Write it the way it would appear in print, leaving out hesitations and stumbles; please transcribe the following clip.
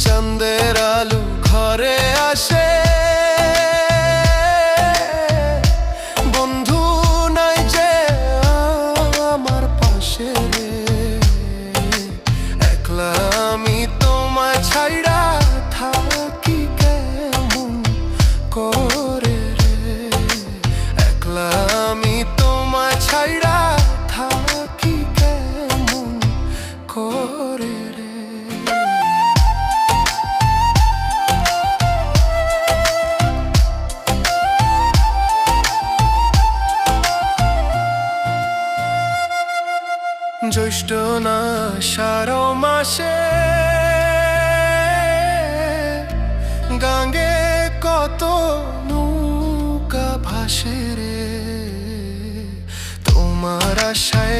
চাঁদের আলো ঘরে আসে, বন্ধু নাই যে আমার পাশে রে, একলা আমি তোমায় ছাইড়া থাকি কেমন করে রে, একলা আমি তোমায় ছাইড়া থাকি কেমন করে রে। জ্যৈষ্ঠ না আষাঢ় মাসে গাঙ্গে কত নৌকা ভাসে রে, তোমার আশায়